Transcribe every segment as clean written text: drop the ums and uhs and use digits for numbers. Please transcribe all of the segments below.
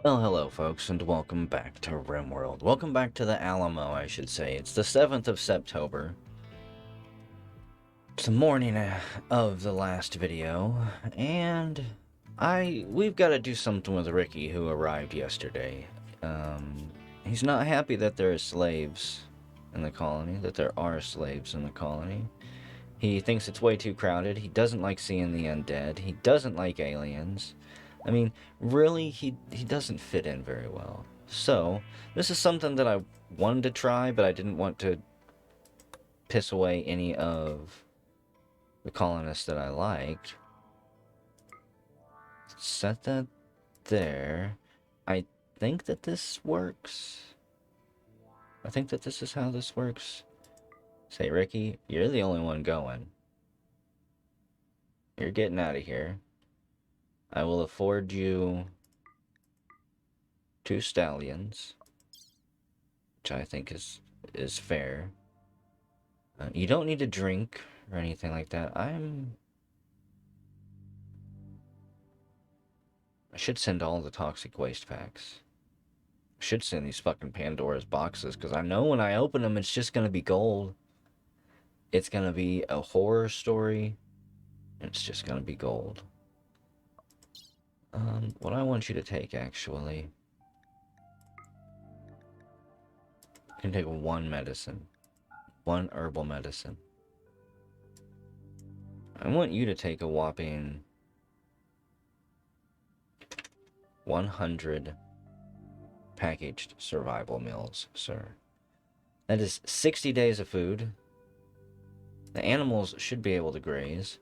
Well, hello folks, and welcome back to Rimworld. Welcome back to the Alamo, I should say. It's the 7th of September. It's the morning of the last video, and we've got to do something with Ricky, who arrived yesterday. He's not happy that there are slaves in the colony, He thinks it's way too crowded. He doesn't like seeing the undead. He doesn't like aliens. I mean, really, he doesn't fit in very well. So, this is something that I wanted to try, but I didn't want to piss away any of the colonists that I liked. Set that there. I think that this works. I think that this is how this works. Say, Ricky, you're the only one going. You're getting out of here. I will afford you 2 stallions, which I think is fair. You don't need to drink or anything like that. I should send all the toxic waste packs. I should send these fucking Pandora's boxes, because I know when I open them, it's just going to be gold. It's going to be a horror story, and it's just going to be gold. What I want you to take, actually, you can take 1 medicine. 1 herbal medicine. I want you to take a whopping 100 packaged survival meals, sir. That is 60 days of food. The animals should be able to graze.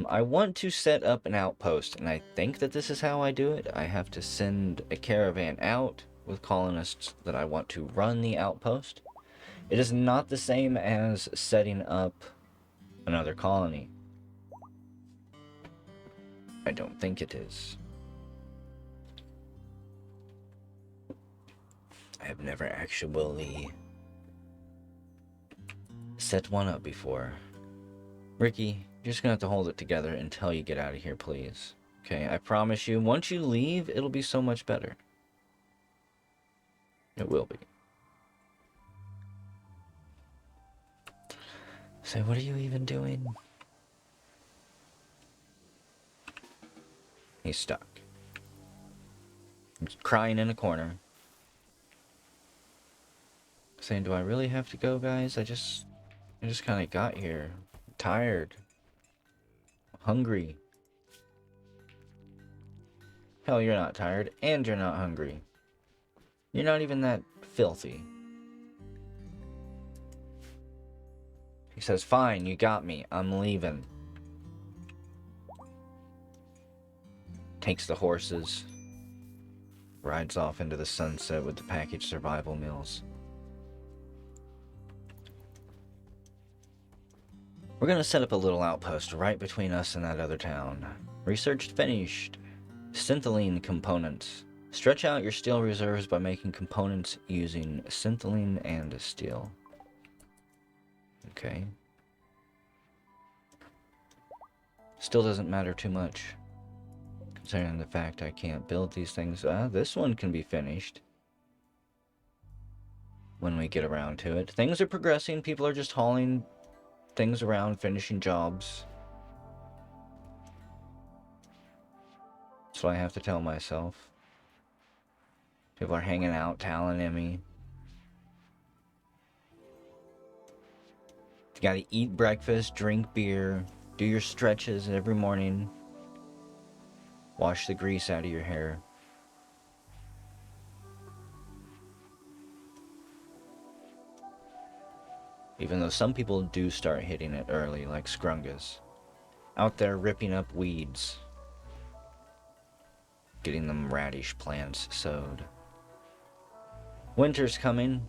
I want to set up an outpost, and I think that this is how I do it. I have to send a caravan out with colonists that I want to run the outpost. It is not the same as setting up another colony. I don't think it is. I have never actually set one up before. Ricky, you're just gonna have to hold it together until you get out of here, please. Okay, I promise you, once you leave, it'll be so much better. It will be. So what are you even doing? He's stuck. He's crying in a corner. Saying, do I really have to go, guys? I just kind of got here. I'm tired. Hungry. Hell, you're not tired, and you're not hungry. You're not even that filthy. He says, fine, you got me. I'm leaving. Takes the horses. Rides off into the sunset with the packaged survival meals. We're gonna set up a little outpost right between us and that other town. Research finished. Syntheline components. Stretch out your steel reserves by making components using syntheline and steel. Okay. Still doesn't matter too much, considering the fact I can't build these things. This one can be finished when we get around to it. Things are progressing. People are just hauling things around, finishing jobs. That's what I have to tell myself. People are hanging out, talent at me. You gotta eat breakfast, drink beer, do your stretches every morning. Wash the grease out of your hair. Even though some people do start hitting it early, like Scrungus. Out there ripping up weeds. Getting them radish plants sowed. Winter's coming.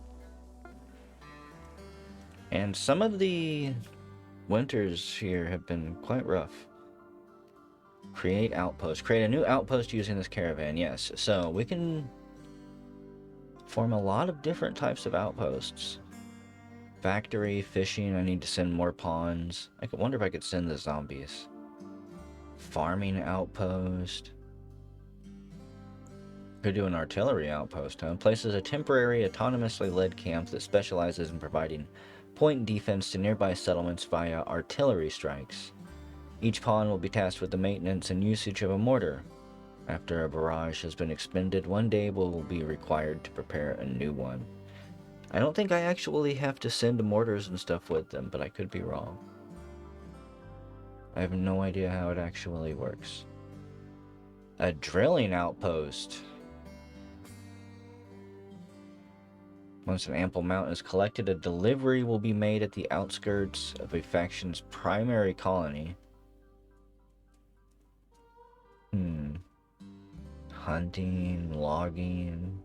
And some of the winters here have been quite rough. Create outpost. Create a new outpost using this caravan. Yes, so we can form a lot of different types of outposts. Factory, fishing, I need to send more pawns. I could wonder if I could send the zombies. Farming outpost. Could do an artillery outpost, huh? Places a temporary, autonomously led camp that specializes in providing point defense to nearby settlements via artillery strikes. Each pawn will be tasked with the maintenance and usage of a mortar. After a barrage has been expended, 1 day will be required to prepare a new one. I don't think I actually have to send mortars and stuff with them, but I could be wrong. I have no idea how it actually works. A drilling outpost. Once an ample amount is collected, a delivery will be made at the outskirts of a faction's primary colony. Hunting, logging,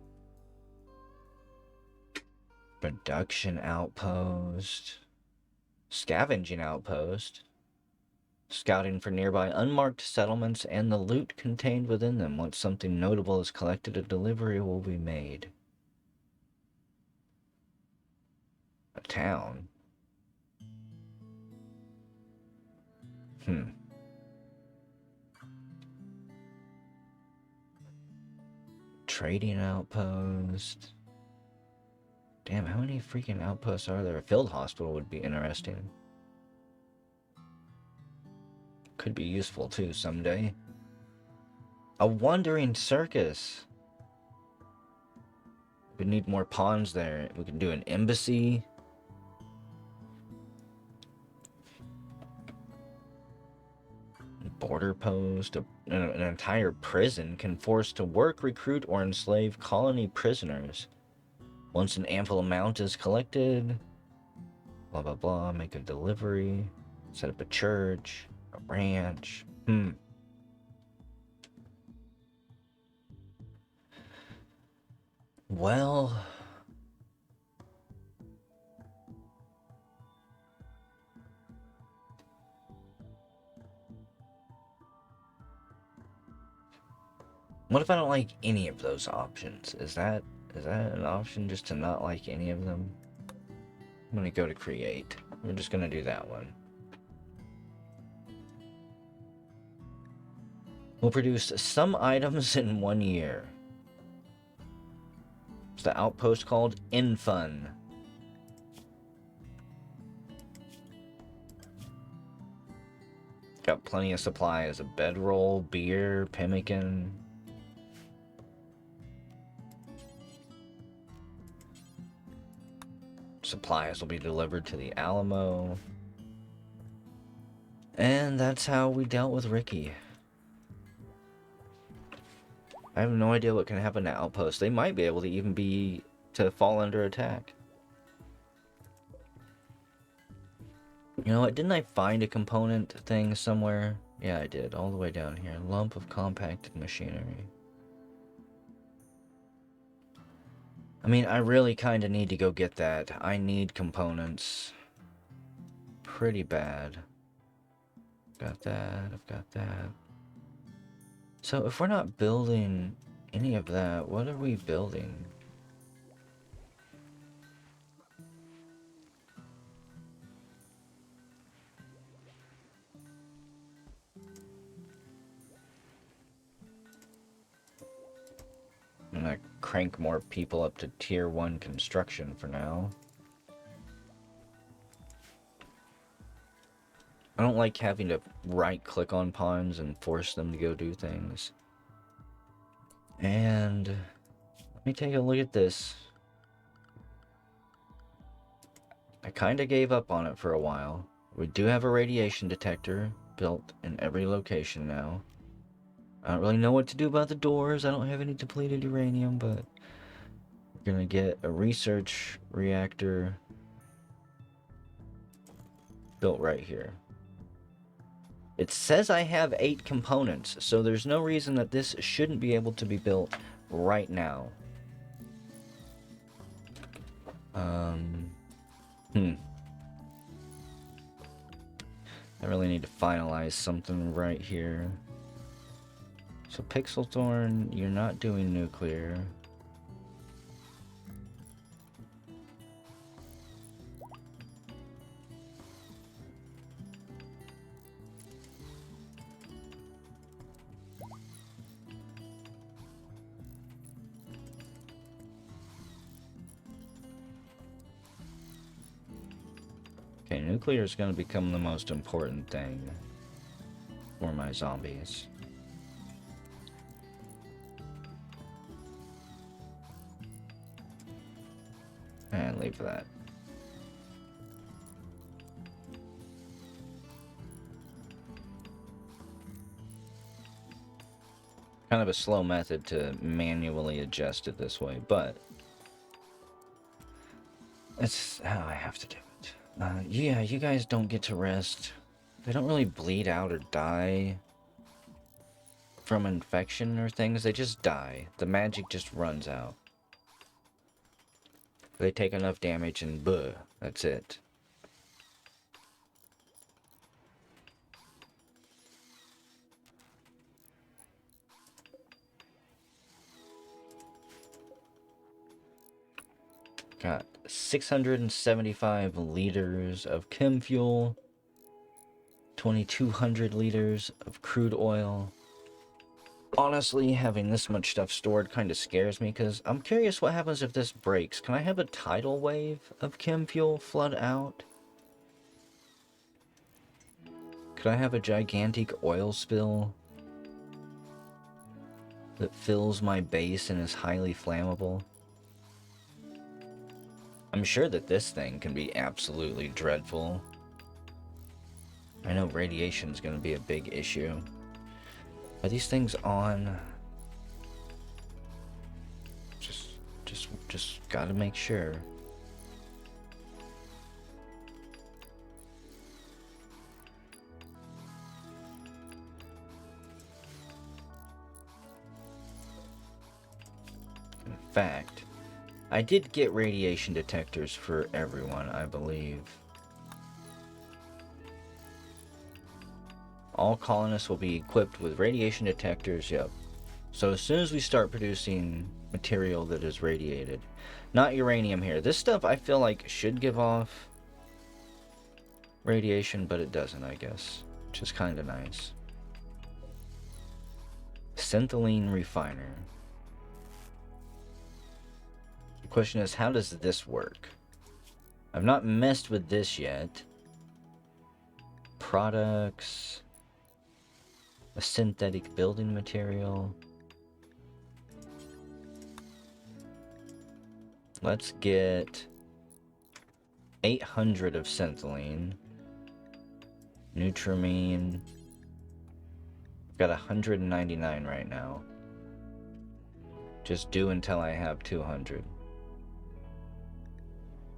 production outpost, scavenging outpost, scouting for nearby unmarked settlements and the loot contained within them. Once something notable is collected, a delivery will be made. A town. Trading outpost. Damn, how many freaking outposts are there? A field hospital would be interesting. Could be useful too someday. A wandering circus. We need more pawns there. We can do an embassy. Border post. An entire prison can force to work, recruit, or enslave colony prisoners. Once an ample amount is collected, blah blah blah, make a delivery, set up a church, a ranch. Well, what if I don't like any of those options? Is that an option, just to not like any of them? I'm gonna go to create. We're just gonna do that one. We'll produce some items in 1 year. It's the outpost called Infun. Got plenty of supplies: a bedroll, beer, pemmican. Supplies will be delivered to the Alamo. And that's how we dealt with Ricky. I have no idea what can happen to outposts. They might be able to even to fall under attack. You know what? Didn't I find a component thing somewhere? Yeah, I did. All the way down here. Lump of compacted machinery. I mean, I really kind of need to go get that. I need components. Pretty bad. Got that. I've got that. So if we're not building any of that, what are we building? I'm gonna crank more people up to tier 1 construction for now. I don't like having to right-click on pawns and force them to go do things. And let me take a look at this. I kind of gave up on it for a while. We do have a radiation detector built in every location now. I don't really know what to do about the doors. I don't have any depleted uranium, but we're gonna get a research reactor built right here. It says I have 8 components, so there's no reason that this shouldn't be able to be built right now. I really need to finalize something right here. So Pixel Thorn, you're not doing nuclear. Okay, nuclear is going to become the most important thing for my zombies. And leave that. Kind of a slow method to manually adjust it this way, but it's how I have to do it. Yeah, you guys don't get to rest. They don't really bleed out or die from infection or things. They just die. The magic just runs out. They take enough damage and that's it. Got 675 liters of chem fuel, 2,200 liters of crude oil. Honestly, having this much stuff stored kind of scares me, because I'm curious what happens if this breaks. Can I have a tidal wave of chem fuel flood out? Could I have a gigantic oil spill that fills my base and is highly flammable? I'm sure that this thing can be absolutely dreadful. I know radiation's going to be a big issue. Are these things on? Just gotta make sure. In fact, I did get radiation detectors for everyone, I believe. All colonists will be equipped with radiation detectors, yep. So as soon as we start producing material that is radiated, not uranium here. This stuff I feel like should give off radiation, but it doesn't, I guess, which is kind of nice. Synthylene refiner. The question is, how does this work? I've not messed with this yet. Products. A synthetic building material. Let's get 800 of synthylene. Nutramine. I've got 199 right now. Just do until I have 200.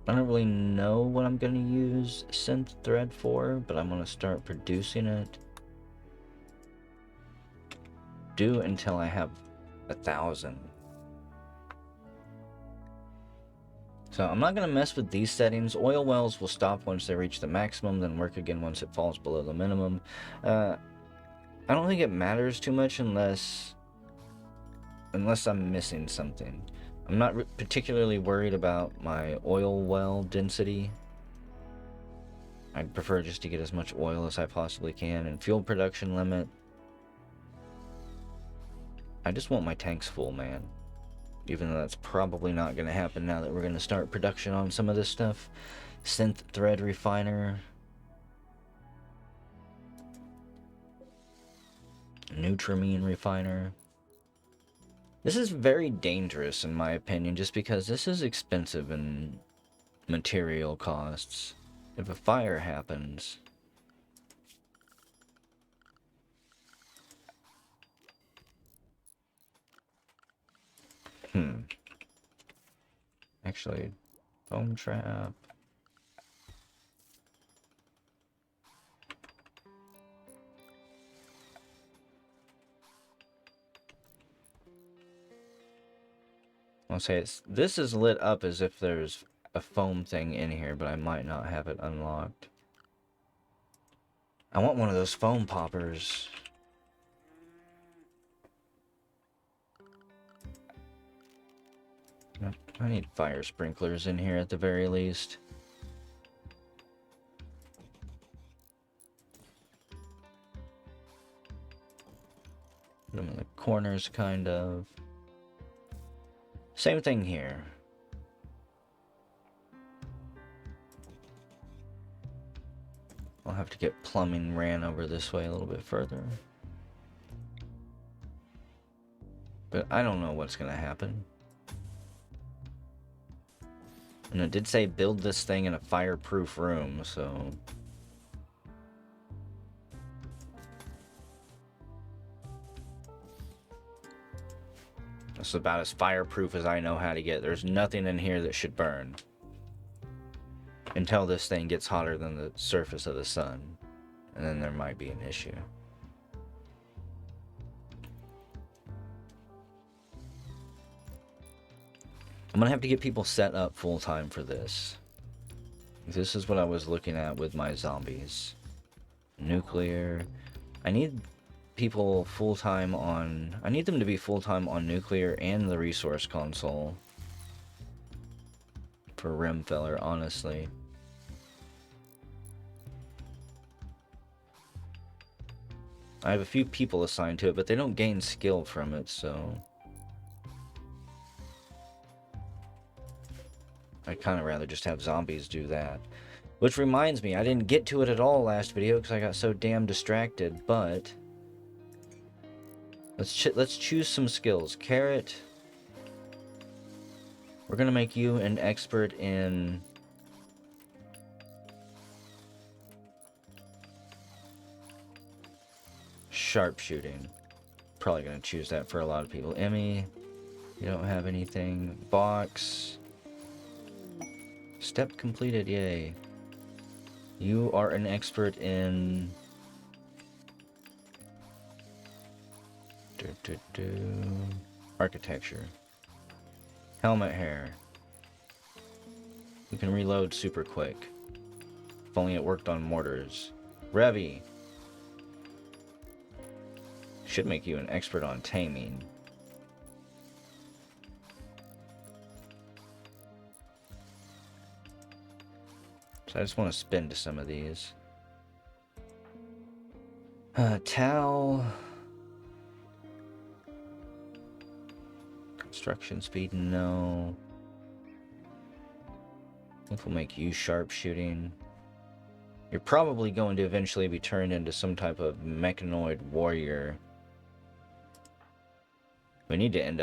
I don't really know what I'm going to use synth thread for, but I'm going to start producing it. Do until I have 1,000. So I'm not going to mess with these settings. Oil wells will stop once they reach the maximum, then work again once it falls below the minimum. I don't think it matters too much unless I'm missing something. I'm not particularly worried about my oil well density. I'd prefer just to get as much oil as I possibly can. And fuel production limit. I just want my tanks full, man. Even though that's probably not going to happen now that we're going to start production on some of this stuff. Synth thread refiner. Nutramine refiner. This is very dangerous in my opinion, just because this is expensive in material costs. If a fire happens... Actually, foam trap. I'll say this is lit up as if there's a foam thing in here, but I might not have it unlocked. I want one of those foam poppers. I need fire sprinklers in here at the very least. Put them in the corners, kind of. Same thing here. I'll have to get plumbing ran over this way a little bit further. But I don't know what's gonna happen. And it did say build this thing in a fireproof room, so... That's about as fireproof as I know how to get. There's nothing in here that should burn. Until this thing gets hotter than the surface of the sun. And then there might be an issue. I'm gonna have to get people set up full-time for this. This is what I was looking at with my zombies. Nuclear. I need people full-time on... I need them to be full-time on nuclear and the resource console. For Rimfeller, honestly. I have a few people assigned to it, but they don't gain skill from it, so... I'd kind of rather just have zombies do that. Which reminds me, I didn't get to it at all last video because I got so damn distracted, but... Let's choose some skills. Carrot. We're gonna make you an expert in... sharpshooting. Probably gonna choose that for a lot of people. Emmy, you don't have anything. Box. Step completed, yay. You are an expert in... architecture. Helmet hair. You can reload super quick. If only it worked on mortars. Revy. Should make you an expert on taming. So I just want to spin to some of these. Towel. Construction speed, no. I think we'll make you sharpshooting. You're probably going to eventually be turned into some type of mechanoid warrior. We need to end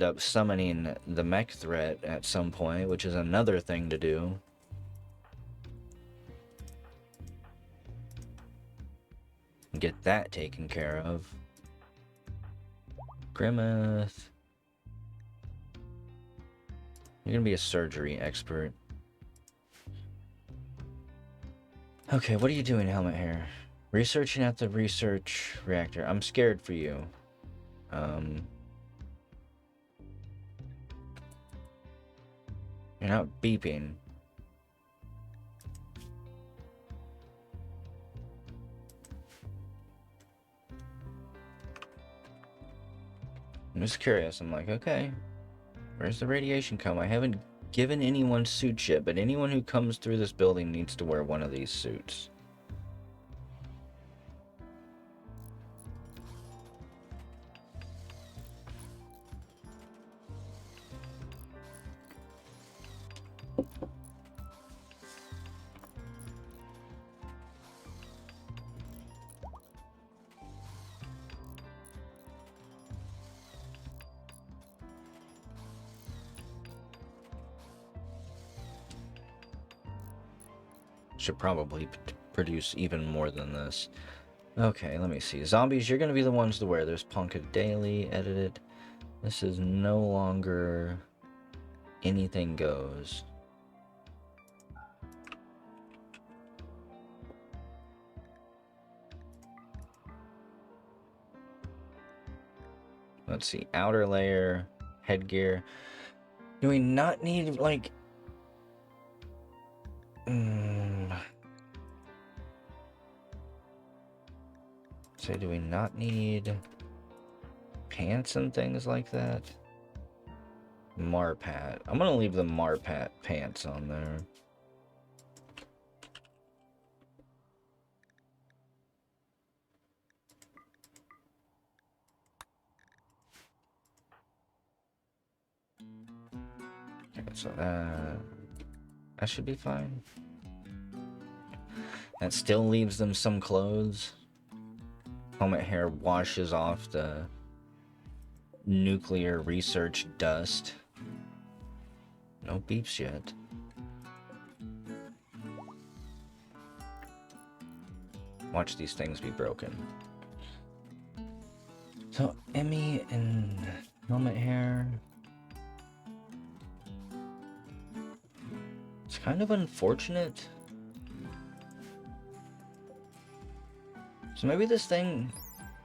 up summoning the mech threat at some point, which is another thing to do. Get that taken care of. Grimace. You're gonna be a surgery expert. Okay, what are you doing, Helmet Hair? Researching at the research reactor. I'm scared for you. You're not beeping. I'm just curious. I'm like, okay, where's the radiation come? I haven't given anyone suits yet, but anyone who comes through this building needs to wear one of these suits. Should probably produce even more than this. Okay, let me see. Zombies, you're going to be the ones to wear. There's Ponka Daily, edited. This is no longer anything goes. Let's see. Outer layer, headgear. Do we not need, like... So do we not need pants and things like that? Marpat. I'm gonna leave the Marpat pants on there. Okay, so that should be fine. That still leaves them some clothes. Helmet hair washes off the nuclear research dust. No beeps yet. Watch these things be broken. So, Emmy and helmet hair. It's kind of unfortunate. So maybe this thing...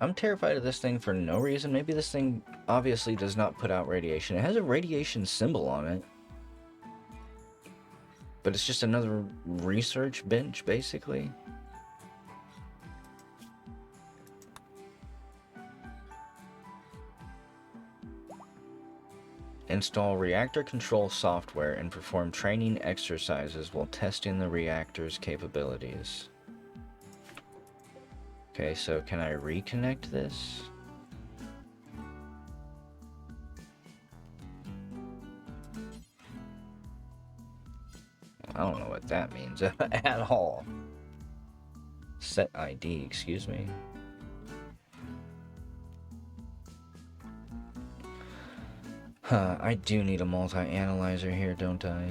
I'm terrified of this thing for no reason. Maybe this thing obviously does not put out radiation. It has a radiation symbol on it. But it's just another research bench, basically. Install reactor control software and perform training exercises while testing the reactor's capabilities. Okay, so can I reconnect this? I don't know what that means at all. Set ID, excuse me. I do need a multi-analyzer here, don't I?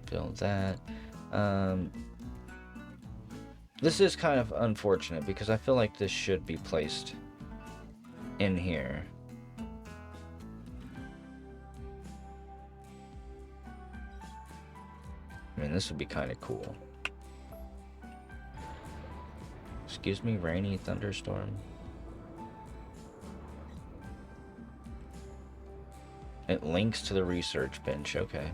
Build that. This is kind of unfortunate because I feel like this should be placed in here. I mean, this would be kind of cool. Excuse me, rainy thunderstorm. It links to the research bench, okay.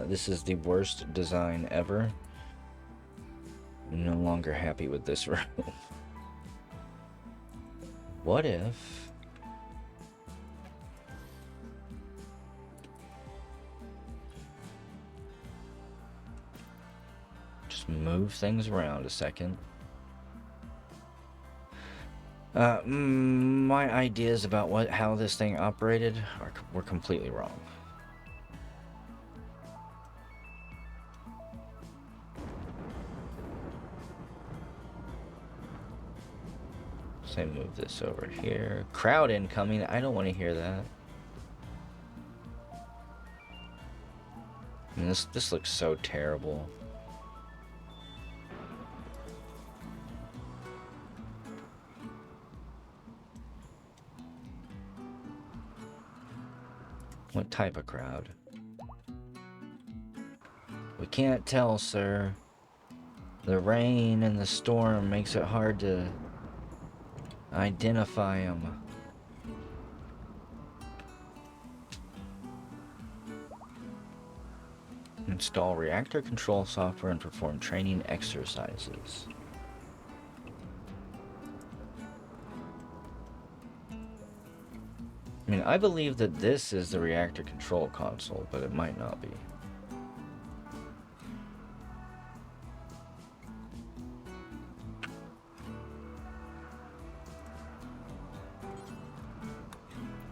This is the worst design ever. I'm no longer happy with this room. What if... just move things around a second. My ideas about how this thing operated were completely wrong. Say move this over here. Crowd incoming. I don't want to hear that. I mean, this looks so terrible. What type of crowd? We can't tell, sir. The rain and the storm makes it hard to identify them. Install reactor control software and perform training exercises. I mean, I believe that this is the reactor control console, but it might not be.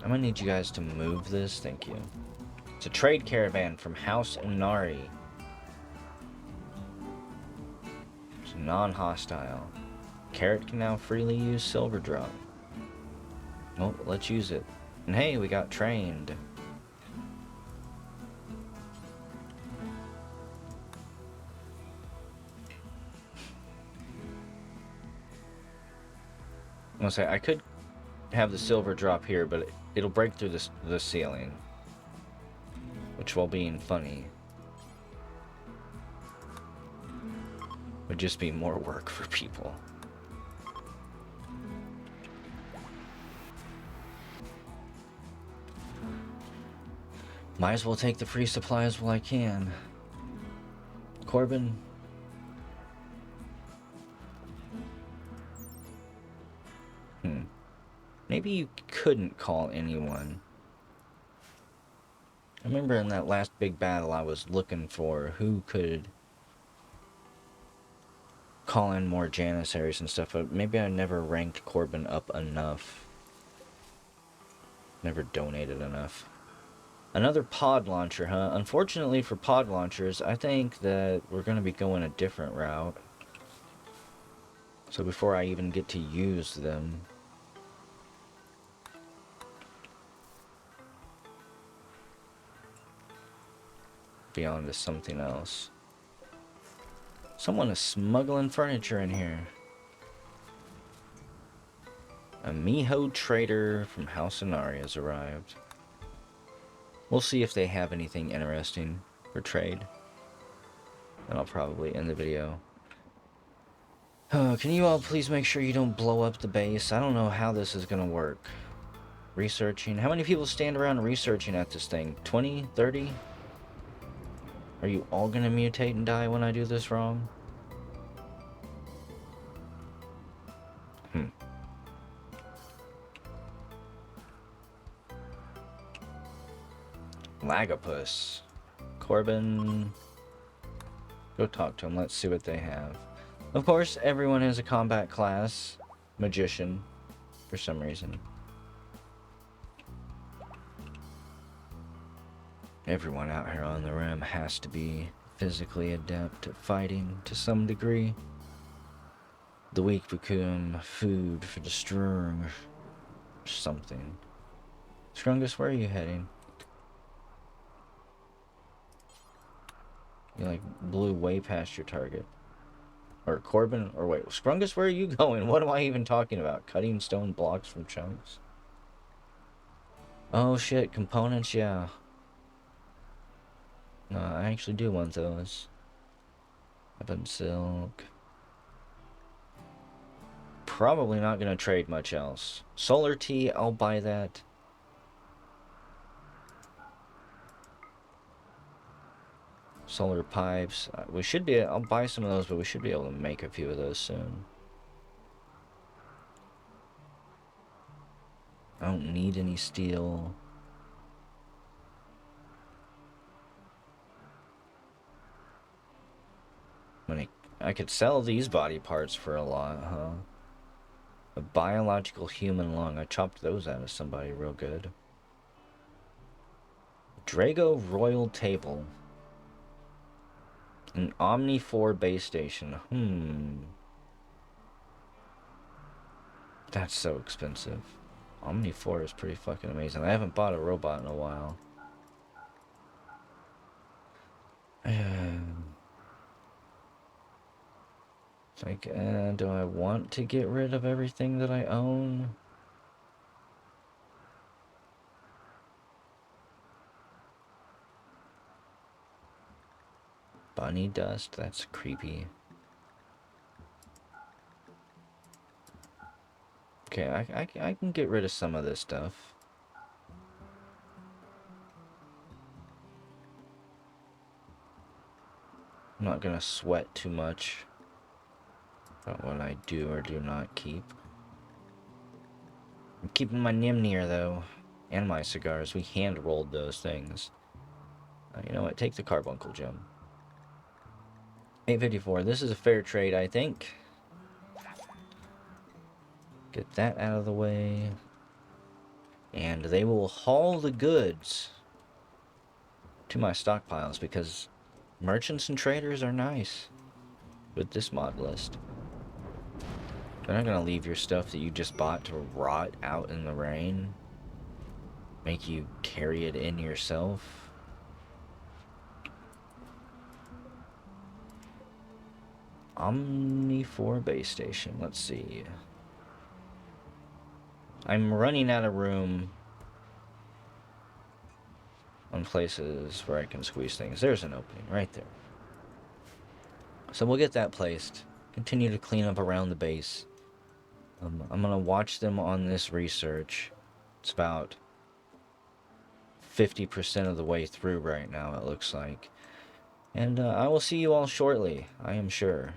I'm gonna need you guys to move this, thank you. It's a trade caravan from House Unari. It's non-hostile. Carrot can now freely use silver drop. Well, let's use it. And hey, we got trained. I'm gonna say, I could have the silver drop here, but it'll break through the ceiling. Which, while being funny, would just be more work for people. Might as well take the free supplies while I can. Corbin. Maybe you couldn't call anyone. I remember in that last big battle I was looking for who could call in more janissaries and stuff, but maybe I never ranked Corbin up enough. Never donated enough. Another pod launcher, huh? Unfortunately for pod launchers, I think that we're going to be going a different route. So before I even get to use them... be on to something else. Someone is smuggling furniture in here. A Miho trader from House Inari has arrived. We'll see if they have anything interesting for trade. And I'll probably end the video. Oh, can you all please make sure you don't blow up the base? I don't know how this is gonna work. Researching. How many people stand around researching at this thing? 20? 30? Are you all gonna mutate and die when I do this wrong? Lagopus. Corbin. Go talk to them. Let's see what they have. Of course, everyone has a combat class. Magician. For some reason. Everyone out here on the rim has to be physically adept at fighting to some degree. The weak become food for the strong. Or something. Strongest, where are you heading? You like blew way past your target. Or Corbin, or wait, Scrungus, where are you going? What am I even talking about? Cutting stone blocks from chunks? Oh shit, components, yeah. No, I actually do want those. Weapon silk. Probably not gonna trade much else. Solar tea, I'll buy that. Solar pipes. We should be... I'll buy some of those, but we should be able to make a few of those soon. I don't need any steel. I could sell these body parts for a lot, huh? A biological human lung. I chopped those out of somebody real good. Drago Royal Table. An Omni 4 base station. That's so expensive. Omni 4 is pretty fucking amazing. I haven't bought a robot in a while. It's like, do I want to get rid of everything that I own? Bunny dust? That's creepy. Okay, I can get rid of some of this stuff. I'm not gonna sweat too much about what I do or do not keep. I'm keeping my Nimnir though, and my cigars. We hand rolled those things. You know what? Take the carbuncle gem. 854. This is a fair trade, I think. Get that out of the way. And they will haul the goods to my stockpiles because merchants and traders are nice with this mod list. They're not gonna leave your stuff that you just bought to rot out in the rain. Make you carry it in yourself. Omni 4 base station. Let's see. I'm running out of room on places where I can squeeze things. There's an opening right there. So we'll get that placed. Continue to clean up around the base. I'm going to watch them on this research. It's about 50% of the way through right now, it looks like. And I will see you all shortly, I am sure.